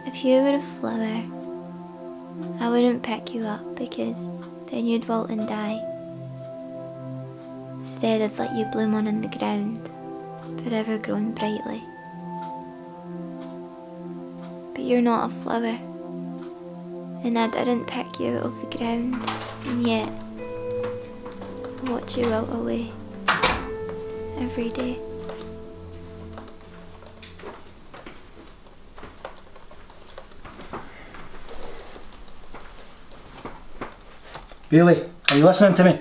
If you were a flower, I wouldn't pick you up because then you'd wilt and die. Instead, I'd let you bloom on in the ground, forever growing brightly. But you're not a flower, and I didn't pick you out of the ground, and yet I watch you wilt away every day. Bailey, are you listening to me?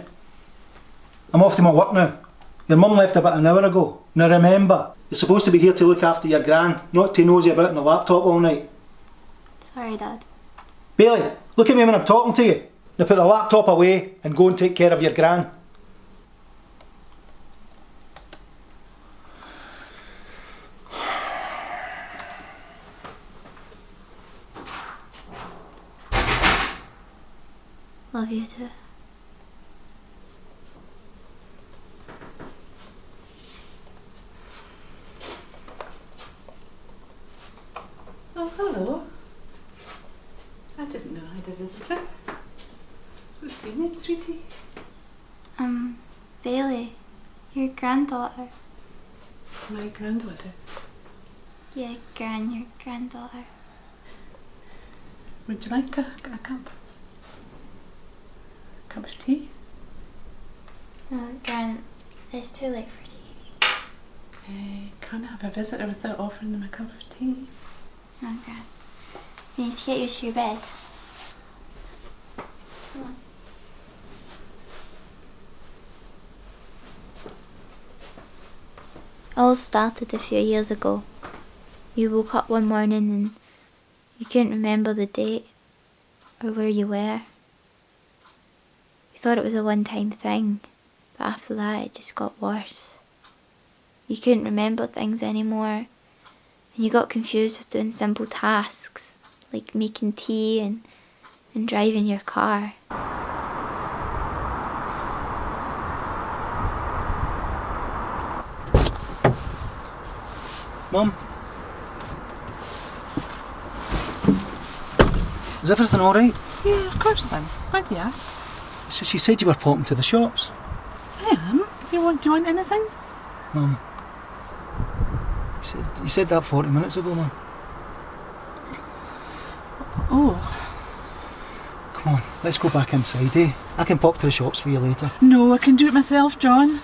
I'm off to my work now. Your mum left about an hour ago. Now remember, you're supposed to be here to look after your gran, not to nosy about on the laptop all night. Sorry, Dad. Bailey, look at me when I'm talking to you. Now put the laptop away and go and take care of your gran. Love you too. Oh, hello. I didn't know I had a visitor. What's your name, sweetie? Bailey, your granddaughter. My granddaughter. Yeah, your granddaughter. Would you like a cup of tea? No, Gran, it's too late for tea. Can't have a visitor without offering them a cup of tea. No, Gran. You need to get used to your bed. Come on. It all started a few years ago. You woke up one morning and you couldn't remember the date or where you were. You thought it was a one-time thing, but after that it just got worse. You couldn't remember things anymore, and you got confused with doing simple tasks like making tea and driving your car. Mum? Is everything alright? Yeah, of course, son. Why do you ask? So she said you were popping to the shops. I am. Do you want anything? Mum. You said that 40 minutes ago, Mum. Oh. Come on, let's go back inside, eh? I can pop to the shops for you later. No, I can do it myself, John.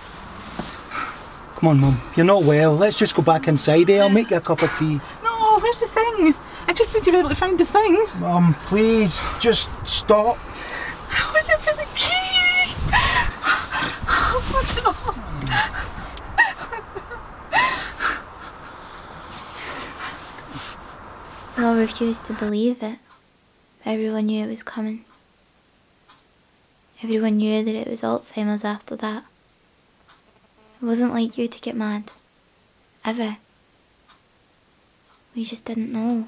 Come on, Mum. You're not well. Let's just go back inside, eh? I'll make you a cup of tea. No, where's the thing? I just need to be able to find the thing. Mum, please, just stop. Where's it for the key? Oh, no. We all refused to believe it, but everyone knew it was coming. Everyone knew that it was Alzheimer's after that. It wasn't like you to get mad. Ever. We just didn't know.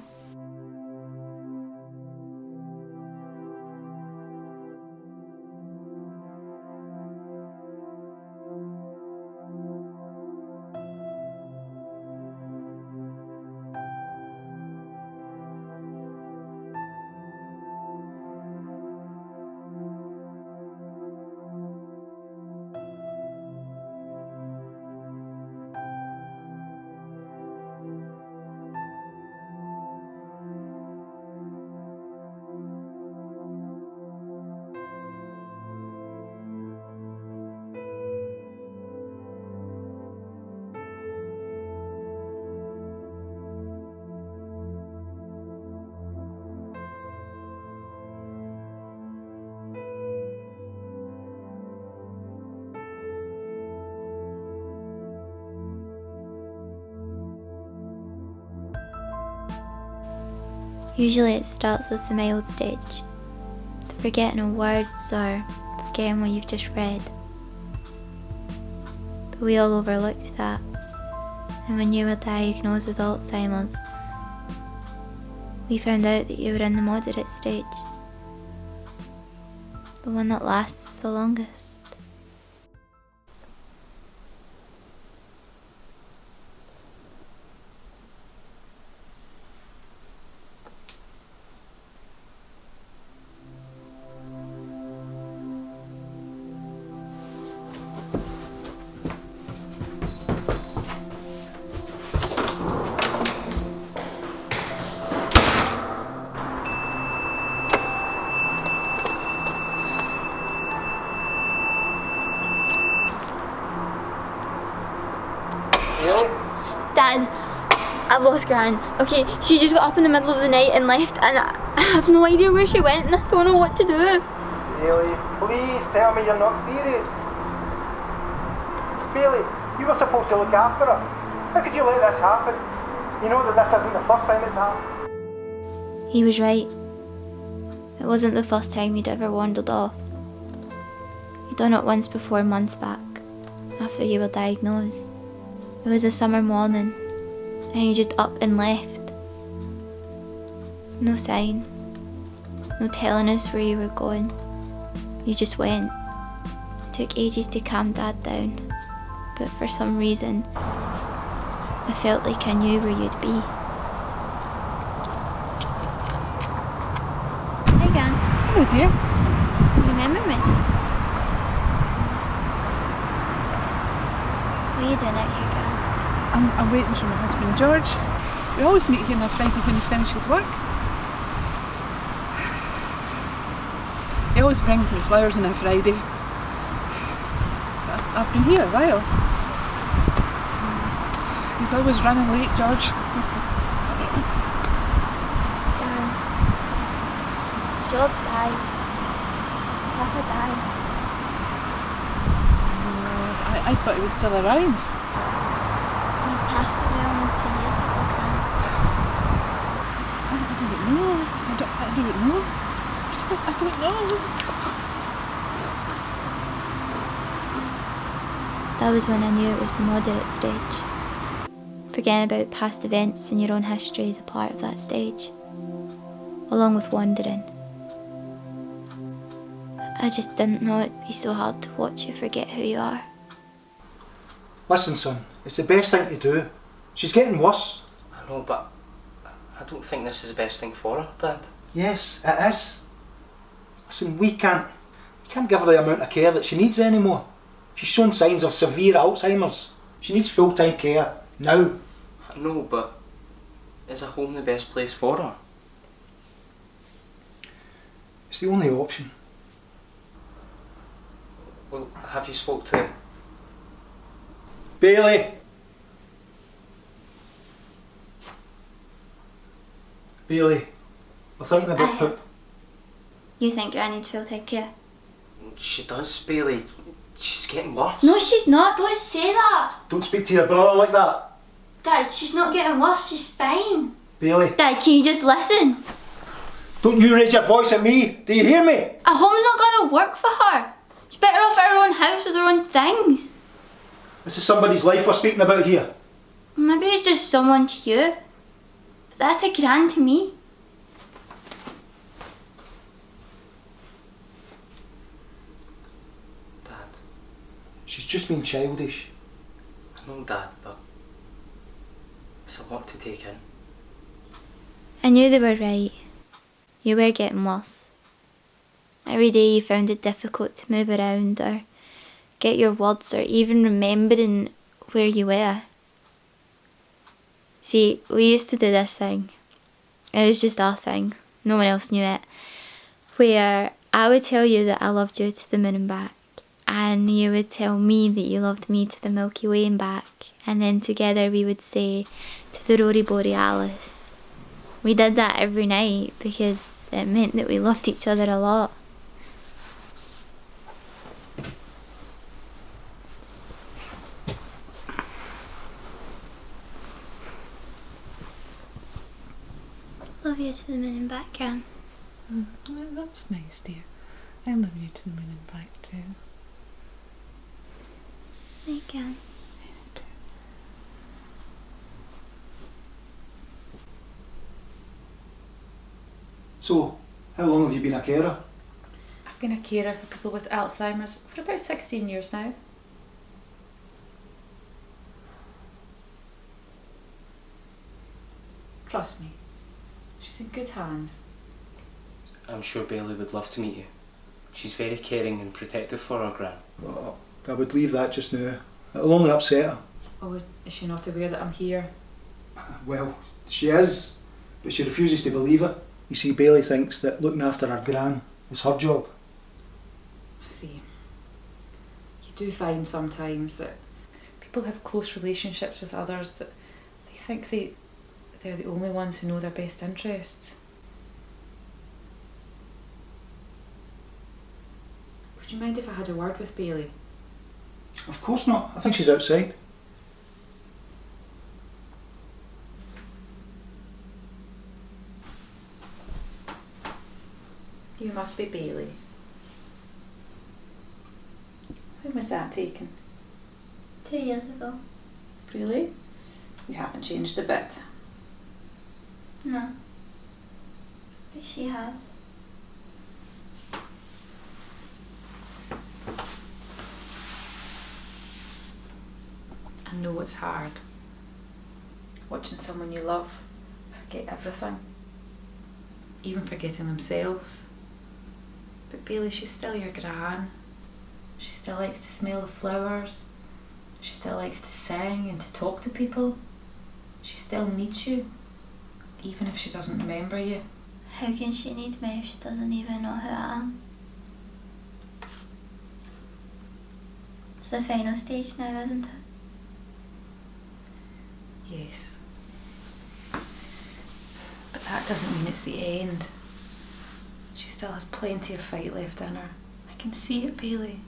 Usually it starts with the mild stage, the forgetting of words or forgetting what you've just read. But we all overlooked that, and when you were diagnosed with Alzheimer's, we found out that you were in the moderate stage, the one that lasts the longest. Dad, I've lost Gran. Okay, she just got up in the middle of the night and left, and I have no idea where she went, and I don't know what to do. Bailey, please tell me you're not serious. Bailey, you were supposed to look after her. How could you let this happen? You know that this isn't the first time it's happened. He was right. It wasn't the first time he'd ever wandered off. He'd done it once before, months back, after you were diagnosed. It was a summer morning, and he just up and left. No sign, no telling us where you were going. You just went. It took ages to calm Dad down, but for some reason, I felt like I knew where you'd be. Hi, Gran. Hello, dear. You remember me? What are you doing out here, Gran? I'm waiting for my husband George. We always meet here on a Friday when he finishes work. He always brings me flowers on a Friday. I've been here a while. He's always running late, George. George died. Papa died. I thought he was still around. He passed away almost 2 years ago, Gran. I don't know. I don't know. I don't know. That was when I knew it was the moderate stage. Forgetting about past events and your own history is a part of that stage, along with wandering. I just didn't know it'd be so hard to watch you forget who you are. Listen, son, it's the best thing to do. She's getting worse. I know, but I don't think this is the best thing for her, Dad. Yes, it is. Listen, we can't give her the amount of care that she needs anymore. She's shown signs of severe Alzheimer's. She needs full-time care, now. I know, but is a home the best place for her? It's the only option. Well, have you spoke to... Bailey! Bailey, we're thinking about put... You think Gran needs full-time care? She does, Bailey. She's getting worse. No, she's not. Don't say that. Don't speak to your brother like that. Dad, she's not getting worse. She's fine. Bailey. Dad, can you just listen? Don't you raise your voice at me. Do you hear me? A home's not going to work for her. She's better off at her own house with her own things. This is somebody's life we're speaking about here. Maybe it's just someone to you. But that's a Gran to me. Dad. She's just been childish. I know, Dad, but it's a lot to take in. I knew they were right. You were getting worse. Every day you found it difficult to move around or get your words or even remembering where you were. See, we used to do this thing. It was just our thing. No one else knew it. Where I would tell you that I loved you to the moon and back, and you would tell me that you loved me to the Milky Way and back, and then together we would say to the Aurora Borealis. We did that every night because it meant that we loved each other a lot. Love you to the moon and back, Gran. Well, that's nice, dear. I love you to the moon and back too. I can. So, how long have you been a carer? I've been a carer for people with Alzheimer's for about 16 years now. Trust me, she's in good hands. I'm sure Bailey would love to meet you. She's very caring and protective for her Gran. Oh, I would leave that just now. It'll only upset her. Oh, is she not aware that I'm here? Well, she is, but she refuses to believe it. You see, Bailey thinks that looking after her Gran is her job. I see. You do find sometimes that people have close relationships with others that think they're the only ones who know their best interests. Would you mind if I had a word with Bailey? Of course not. I think she's outside. You must be Bailey. When was that taken? 2 years ago. Really? You haven't changed a bit. No. But she has. I know it's hard. Watching someone you love forget everything. Even forgetting themselves. But Bailey, she's still your gran. She still likes to smell the flowers. She still likes to sing and to talk to people. She still needs you, even if she doesn't remember you. How can she need me if she doesn't even know who I am? It's the final stage now, isn't it? Yes. But that doesn't mean it's the end. She still has plenty of fight left in her. I can see it, Bailey.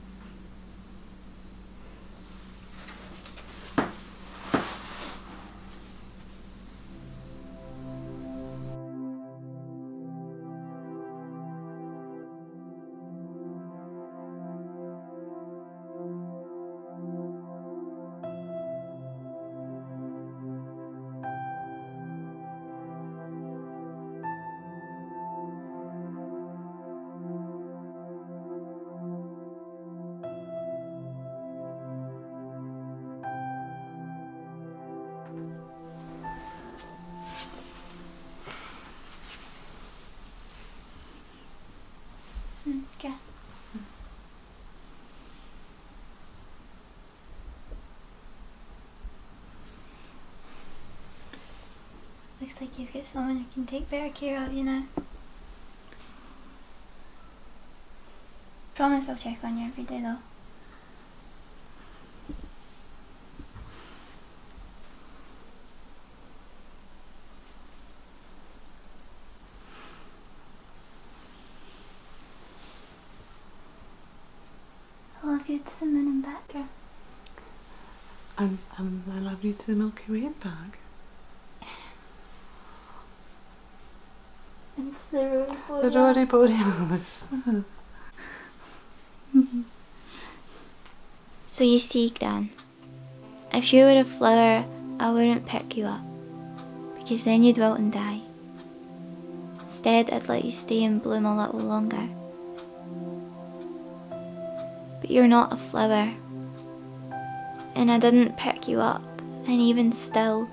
Okay. Looks like you've got someone who can take better care of you now. Promise I'll check on you every day though. I love you to the moon and back. Yeah. And I love you to the Milky Way and back. And to the road boy. The Rory Borealis. So you see, Gran, if you were a flower, I wouldn't pick you up, because then you'd wilt and die. Instead, I'd let you stay and bloom a little longer. But you're not a flower, and I didn't pick you up, and even still,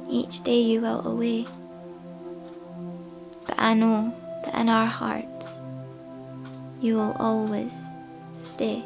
each day you wilt away. But I know that in our hearts, you will always stay.